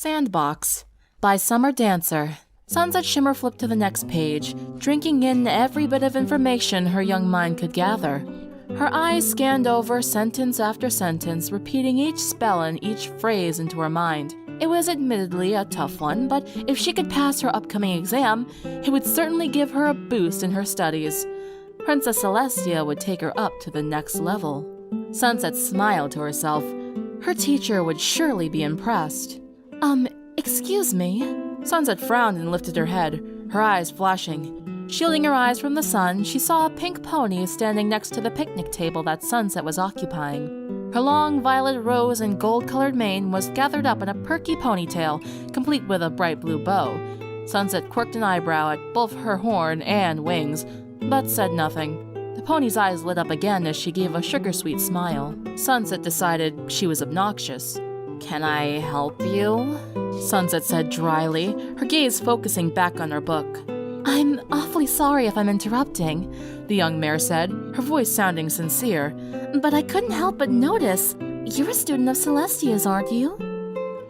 Sandbox by Summer Dancer. Sunset Shimmer flipped to the next page, drinking in every bit of information her young mind could gather. Her eyes scanned over sentence after sentence, repeating each spell and each phrase into her mind. It was admittedly a tough one, but if she could pass her upcoming exam, it would certainly give her a boost in her studies. Princess Celestia would take her up to the next level. Sunset smiled to herself. Her teacher would surely be impressed. Excuse me? Sunset frowned and lifted her head, her eyes flashing. Shielding her eyes from the sun, she saw a pink pony standing next to the picnic table that Sunset was occupying. Her long violet, rose, and gold-colored mane was gathered up in a perky ponytail, complete with a bright blue bow. Sunset quirked an eyebrow at both her horn and wings, but said nothing. The pony's eyes lit up again as she gave a sugar-sweet smile. Sunset decided she was obnoxious. "Can I help you?" Sunset said dryly, her gaze focusing back on her book. "I'm awfully sorry if I'm interrupting," the young mare said, her voice sounding sincere. "But I couldn't help but notice. You're a student of Celestia's, aren't you?"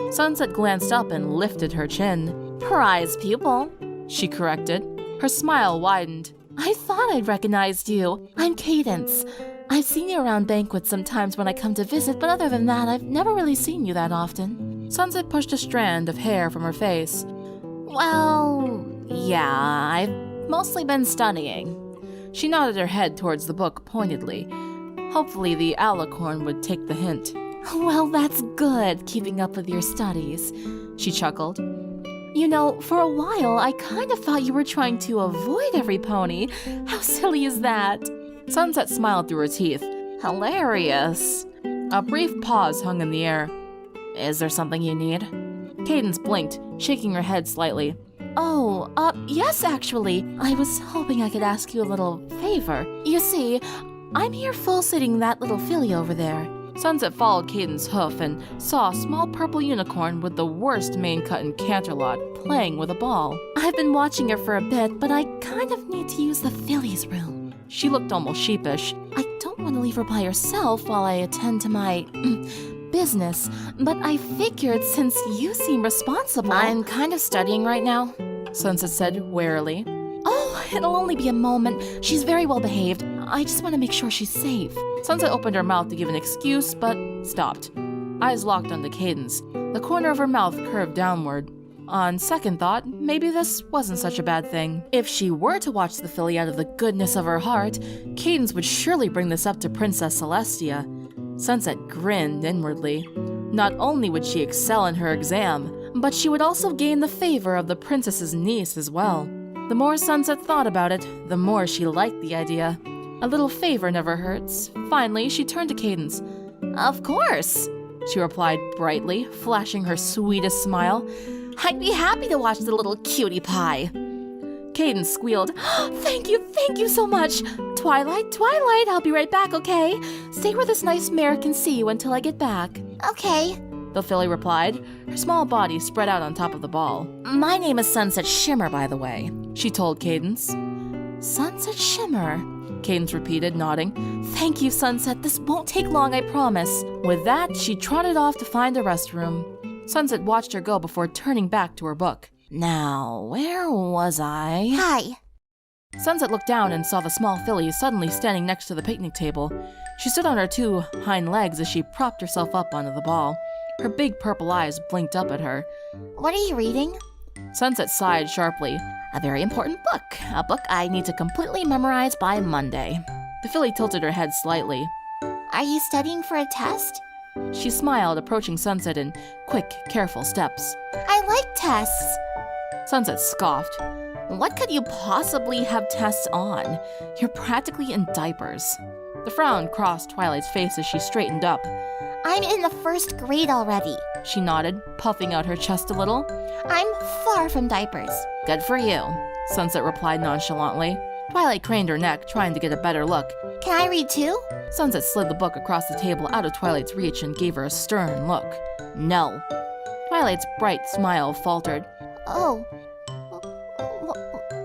Sunset glanced up and lifted her chin. "Prize pupil," she corrected. Her smile widened. "I thought I'd recognized you. I'm Cadence. I've seen you around banquets sometimes when I come to visit, but other than that, I've never really seen you that often." Sunset pushed a strand of hair from her face. "Well, yeah, I've mostly been studying." She nodded her head towards the book pointedly. Hopefully the alicorn would take the hint. "Well, that's good, keeping up with your studies," she chuckled. "You know, for a while, I kind of thought you were trying to avoid every pony. How silly is that?" Sunset smiled through her teeth. "Hilarious." A brief pause hung in the air. "Is there something you need?" Cadence blinked, shaking her head slightly. "Oh, yes, actually. I was hoping I could ask you a little favor. You see, I'm here full-sitting that little filly over there." Sunset followed Cadence's hoof and saw a small purple unicorn with the worst mane cut in Canterlot playing with a ball. "I've been watching her for a bit, but I kind of need to use the filly's room." She looked almost sheepish. "I don't want to leave her by herself while I attend to my business, but I figured since you seem responsible..." "I'm kind of studying right now," Sunset said warily. "Oh, it'll only be a moment. She's very well behaved. I just want to make sure she's safe." Sunset opened her mouth to give an excuse, but stopped. Eyes locked onto Cadence. The corner of her mouth curved downward. On second thought, maybe this wasn't such a bad thing. If she were to watch the filly out of the goodness of her heart, Cadence would surely bring this up to Princess Celestia. Sunset grinned inwardly. Not only would she excel in her exam, but she would also gain the favor of the princess's niece as well. The more Sunset thought about it, the more she liked the idea. A little favor never hurts. Finally, she turned to Cadence. "Of course," she replied brightly, flashing her sweetest smile. "I'd be happy to watch the little cutie pie." Cadence squealed, thank you so much. Twilight, I'll be right back, okay? Stay where this nice mare can see you until I get back." "Okay," the filly replied, her small body spread out on top of the ball. "My name is Sunset Shimmer, by the way," she told Cadence. "Sunset Shimmer," Cadence repeated, nodding. "Thank you, Sunset. This won't take long, I promise." With that, she trotted off to find a restroom. Sunset watched her go before turning back to her book. "Now, where was I?" "Hi." Sunset looked down and saw the small filly suddenly standing next to the picnic table. She stood on her two hind legs as she propped herself up onto the ball. Her big purple eyes blinked up at her. "What are you reading?" Sunset sighed sharply. "A very important book. A book I need to completely memorize by Monday." The filly tilted her head slightly. "Are you studying for a test?" She smiled, approaching Sunset in quick, careful steps. "I like tests." Sunset scoffed. "What could you possibly have tests on? You're practically in diapers." The frown crossed Twilight's face as she straightened up. "I'm in the 1st grade already," she nodded, puffing out her chest a little. "I'm far from diapers." "Good for you," Sunset replied nonchalantly. Twilight craned her neck, trying to get a better look. "Can I read too?" Sunset slid the book across the table out of Twilight's reach and gave her a stern look. "No." Twilight's bright smile faltered. "Oh,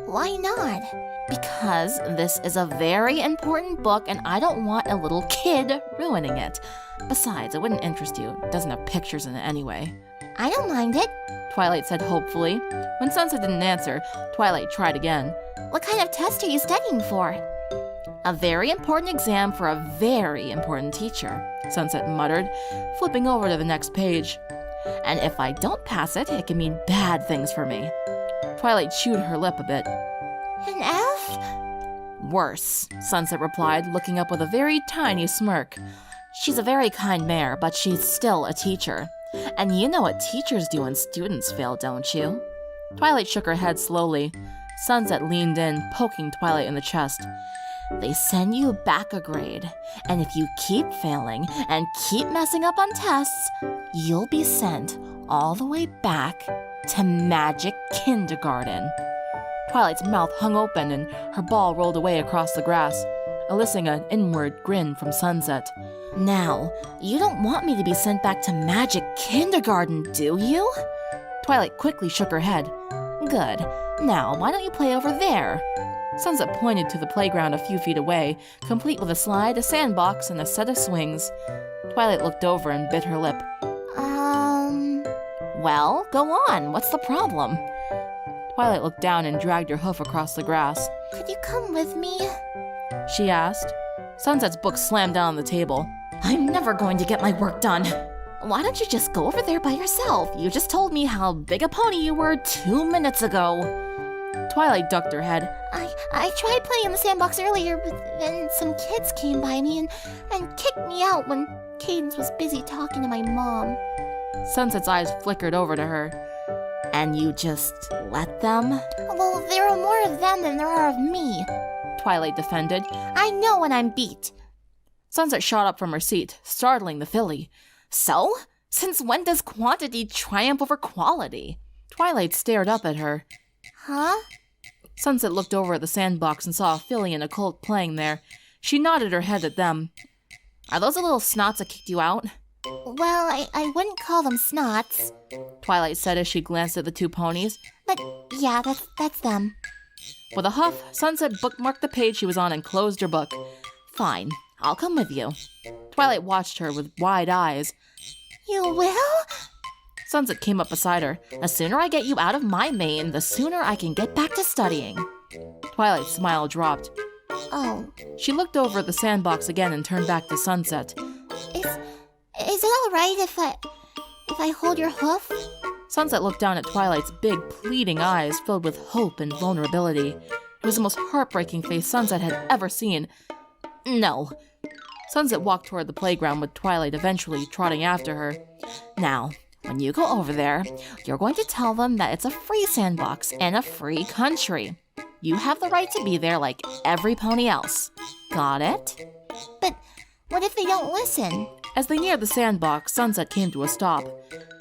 why not?" "Because this is a very important book and I don't want a little kid ruining it. Besides, it wouldn't interest you. It doesn't have pictures in it anyway." I don't mind it. Twilight said hopefully. When Sunset didn't answer, Twilight tried again. What kind of test are you studying for? A very important exam for a very important teacher, Sunset muttered, flipping over to the next page. And if I don't pass it, it can mean bad things for me. Twilight chewed her lip a bit. An F? Worse, Sunset replied, looking up with a very tiny smirk. She's a very kind mare, but she's still a teacher. And you know what teachers do when students fail, don't you? Twilight shook her head slowly. Sunset leaned in, poking Twilight in the chest. They send you back a grade, and if you keep failing and keep messing up on tests, you'll be sent all the way back to magic kindergarten. Twilight's mouth hung open and her ball rolled away across the grass, eliciting an inward grin from Sunset. Now, you don't want me to be sent back to magic kindergarten, do you? Twilight quickly shook her head. Good. Now, why don't you play over there? Sunset pointed to the playground a few feet away, complete with a slide, a sandbox, and a set of swings. Twilight looked over and bit her lip. Well, go on. What's the problem? Twilight looked down and dragged her hoof across the grass. Could you come with me? She asked. Sunset's book slammed down on the table. I'm never going to get my work done. Why don't you just go over there by yourself? You just told me how big a pony you were 2 minutes ago. Twilight ducked her head. I tried playing in the sandbox earlier, but then some kids came by me and kicked me out when Cadence was busy talking to my mom. Sunset's eyes flickered over to her. And you just let them? Well, there are more of them than there are of me, Twilight defended. I know when I'm beat. Sunset shot up from her seat, startling the filly. So? Since when does quantity triumph over quality? Twilight stared up at her. Huh? Sunset looked over at the sandbox and saw a filly and a colt playing there. She nodded her head at them. Are those the little snots that kicked you out? Well, I wouldn't call them snots, Twilight said as she glanced at the two ponies. But yeah, that's them. With a huff, Sunset bookmarked the page she was on and closed her book. Fine, I'll come with you. Twilight watched her with wide eyes. You will? Sunset came up beside her. The sooner I get you out of my mane, the sooner I can get back to studying. Twilight's smile dropped. Oh. She looked over at the sandbox again and turned back to Sunset. Is it all right if I hold your hoof? Sunset looked down at Twilight's big, pleading eyes filled with hope and vulnerability. It was the most heartbreaking face Sunset had ever seen. No. Sunset walked toward the playground with Twilight eventually trotting after her. Now, when you go over there, you're going to tell them that it's a free sandbox in a free country. You have the right to be there like every pony else. Got it? But what if they don't listen? As they neared the sandbox, Sunset came to a stop.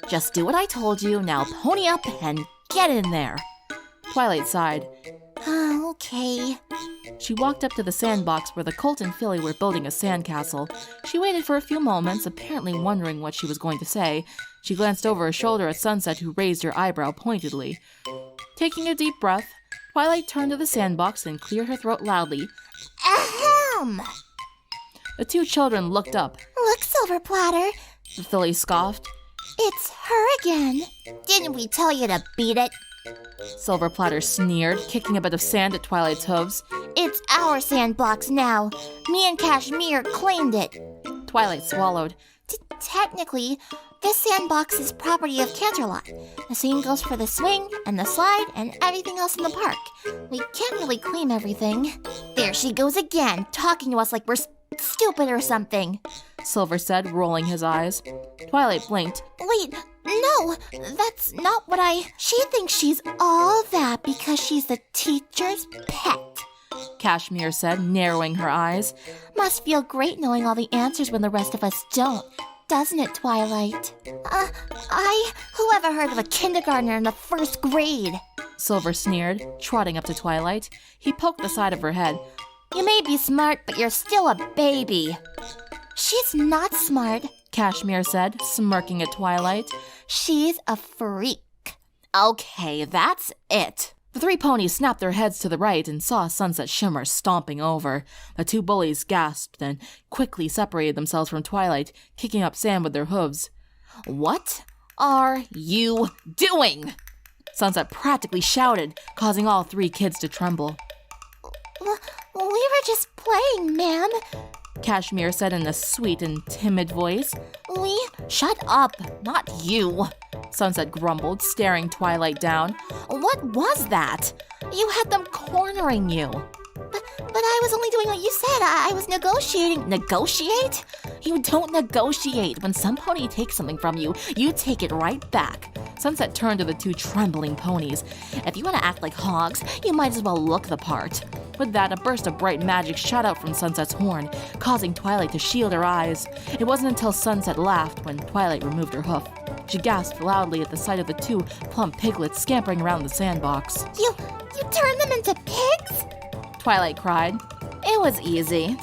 Just do what I told you, now pony up and get in there. Twilight sighed. Okay. She walked up to the sandbox where the colt and filly were building a sandcastle. She waited for a few moments, apparently wondering what she was going to say. She glanced over her shoulder at Sunset, who raised her eyebrow pointedly. Taking a deep breath, Twilight turned to the sandbox and cleared her throat loudly. Ahem! The two children looked up. Look, Silver Platter. The filly scoffed. It's her again. Didn't we tell you to beat it? Silver Platter sneered, kicking a bit of sand at Twilight's hooves. It's our sandbox now. Me and Cashmere claimed it. Twilight swallowed. Technically, this sandbox is property of Canterlot. The same goes for the swing and the slide and everything else in the park. We can't really claim everything. There she goes again, talking to us like we're stupid or something, Silver said, rolling his eyes. Twilight blinked. Wait, no, that's not what She thinks she's all that because she's the teacher's pet, Cashmere said, narrowing her eyes. Must feel great knowing all the answers when the rest of us don't, doesn't it, Twilight? Who ever heard of a kindergartner in the first grade? Silver sneered, trotting up to Twilight. He poked the side of her head. You may be smart, but you're still a baby. She's not smart, Cashmere said, smirking at Twilight. She's a freak. Okay, that's it. The three ponies snapped their heads to the right and saw Sunset Shimmer stomping over. The two bullies gasped and quickly separated themselves from Twilight, kicking up sand with their hooves. What? are you doing? Sunset practically shouted, causing all three kids to tremble. We were just playing, ma'am. Kashmir said in a sweet and timid voice. Shut up, not you. Sunset grumbled, staring Twilight down. What was that? You had them cornering you. But I was only doing what you said. I was negotiating. Negotiate? You don't negotiate. When some pony takes something from you, you take it right back. Sunset turned to the two trembling ponies. If you want to act like hogs, you might as well look the part. With that, a burst of bright magic shot out from Sunset's horn, causing Twilight to shield her eyes. It wasn't until Sunset laughed when Twilight removed her hoof. She gasped loudly at the sight of the two plump piglets scampering around the sandbox. You turned them into pigs? Twilight cried. It was easy,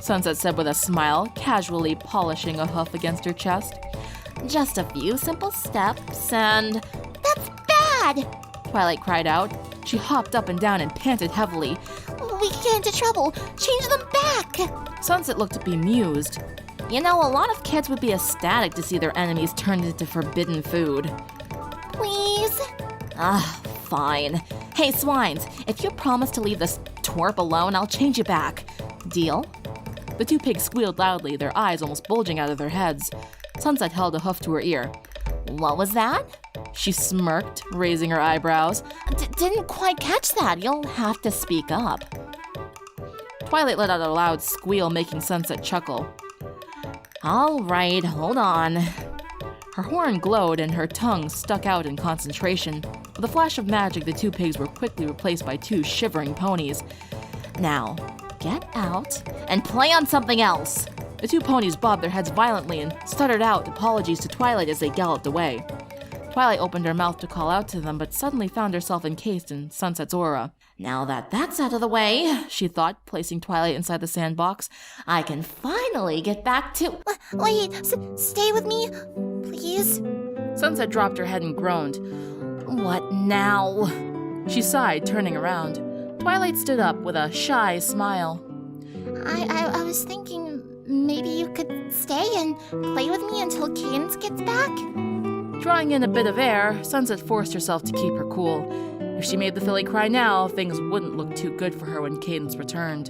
Sunset said with a smile, casually polishing a hoof against her chest. Just a few simple steps and... That's bad! Twilight cried out. She hopped up and down and panted heavily. We could get into trouble. Change them back! Sunset looked bemused. You know, a lot of kids would be ecstatic to see their enemies turned into forbidden food. Please? Fine. Hey, swines, if you promise to leave this twerp alone, I'll change you back. Deal? The two pigs squealed loudly, their eyes almost bulging out of their heads. Sunset held a hoof to her ear. What was that? She smirked, raising her eyebrows. Didn't quite catch that. You'll have to speak up. Twilight let out a loud squeal, making Sunset chuckle. All right, hold on. Her horn glowed and her tongue stuck out in concentration. With a flash of magic, the two pigs were quickly replaced by two shivering ponies. Now, get out and play on something else. The two ponies bobbed their heads violently and stuttered out apologies to Twilight as they galloped away. Twilight opened her mouth to call out to them, but suddenly found herself encased in Sunset's aura. Now that that's out of the way, she thought, placing Twilight inside the sandbox, I can finally get back to... Wait, stay with me, please? Sunset dropped her head and groaned. What now? She sighed, turning around. Twilight stood up with a shy smile. I was thinking maybe you could stay and play with me until Cadence gets back? Drawing in a bit of air, Sunset forced herself to keep her cool. If she made the filly cry now, things wouldn't look too good for her when Cadence returned.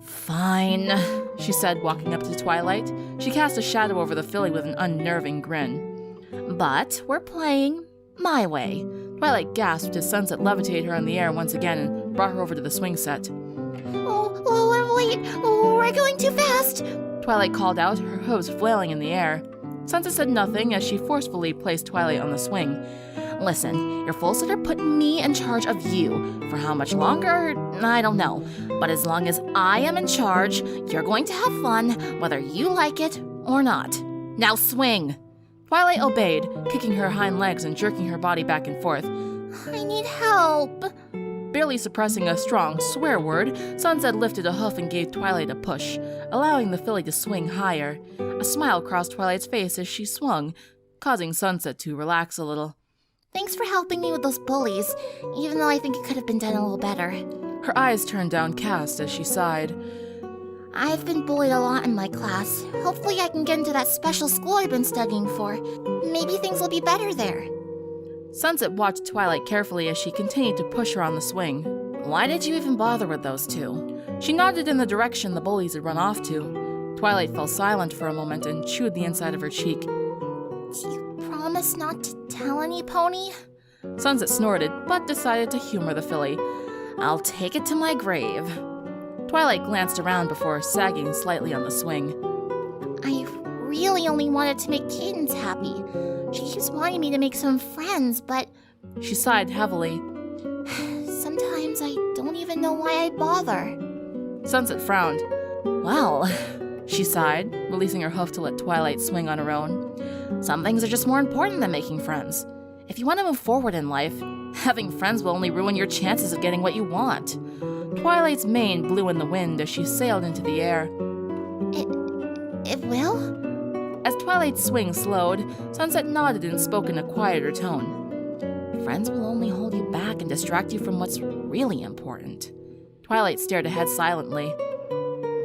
Fine, she said, walking up to Twilight. She cast a shadow over the filly with an unnerving grin. But we're playing my way. Twilight gasped as Sunset levitated her in the air once again and brought her over to the swing set. Oh, wait, we're going too fast! Twilight called out, her hooves flailing in the air. Sunset said nothing as she forcefully placed Twilight on the swing. Listen, your full sitter put me in charge of you. For how much longer? I don't know. But as long as I am in charge, you're going to have fun, whether you like it or not. Now swing! Twilight obeyed, kicking her hind legs and jerking her body back and forth. I need help. Barely suppressing a strong swear word, Sunset lifted a hoof and gave Twilight a push, allowing the filly to swing higher. A smile crossed Twilight's face as she swung, causing Sunset to relax a little. Thanks for helping me with those bullies, even though I think it could have been done a little better. Her eyes turned downcast as she sighed. I've been bullied a lot in my class. Hopefully I can get into that special school I've been studying for. Maybe things will be better there. Sunset watched Twilight carefully as she continued to push her on the swing. Why did you even bother with those two? She nodded in the direction the bullies had run off to. Twilight fell silent for a moment and chewed the inside of her cheek. Do you promise not to tell any, Pony? Sunset snorted, but decided to humor the filly. I'll take it to my grave. Twilight glanced around before sagging slightly on the swing. I really only wanted to make Cadence happy. She keeps wanting me to make some friends, but... She sighed heavily. Sometimes I don't even know why I bother. Sunset frowned. Well, she sighed, releasing her hoof to let Twilight swing on her own. Some things are just more important than making friends. If you want to move forward in life, having friends will only ruin your chances of getting what you want. Twilight's mane blew in the wind as she sailed into the air. It will? As Twilight's swing slowed, Sunset nodded and spoke in a quieter tone. Friends will only hold you back and distract you from what's really important. Twilight stared ahead silently.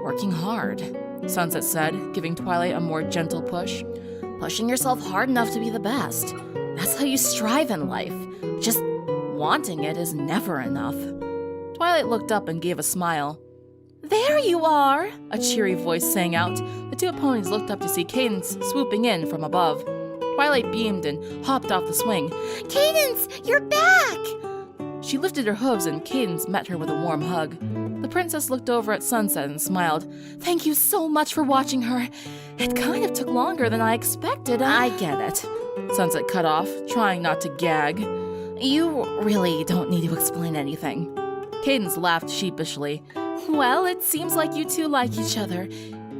Working hard, Sunset said, giving Twilight a more gentle push. pushing yourself hard enough to be the best. That's how you strive in life. Just wanting it is never enough. Twilight looked up and gave a smile. There you are, a cheery voice sang out. The two ponies looked up to see Cadence swooping in from above. Twilight beamed and hopped off the swing. Cadence, you're back! She lifted her hooves and Cadence met her with a warm hug. The princess looked over at Sunset and smiled. Thank you so much for watching her. It kind of took longer than I expected. I get it. Sunset cut off, trying not to gag. You really don't need to explain anything. Cadence laughed sheepishly. Well, it seems like you two like each other.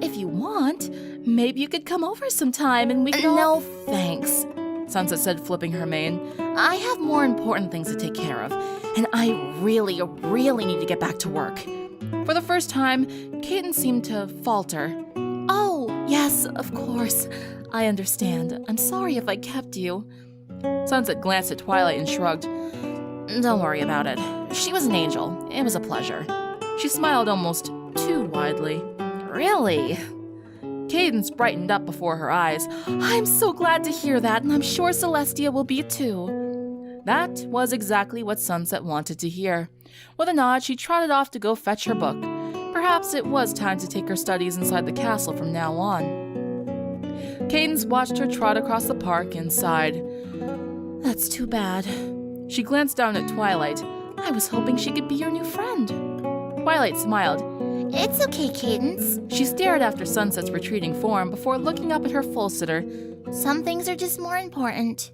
If you want, maybe you could come over sometime and we could No, thanks, Sunset said, flipping her mane. I have more important things to take care of, and I really need to get back to work. For the first time, Cadence seemed to falter. Oh, yes, of course. I understand. I'm sorry if I kept you. Sunset glanced at Twilight and shrugged. Don't worry about it. She was an angel. It was a pleasure. She smiled almost too widely. Really? Cadence brightened up before her eyes. I'm so glad to hear that, and I'm sure Celestia will be too. That was exactly what Sunset wanted to hear. With a nod, she trotted off to go fetch her book. Perhaps it was time to take her studies inside the castle from now on. Cadence watched her trot across the park and sighed. That's too bad. She glanced down at Twilight. I was hoping she could be your new friend. Twilight smiled. It's okay, Cadence. She stared after Sunset's retreating form before looking up at her full sitter. Some things are just more important.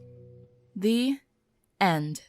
The end.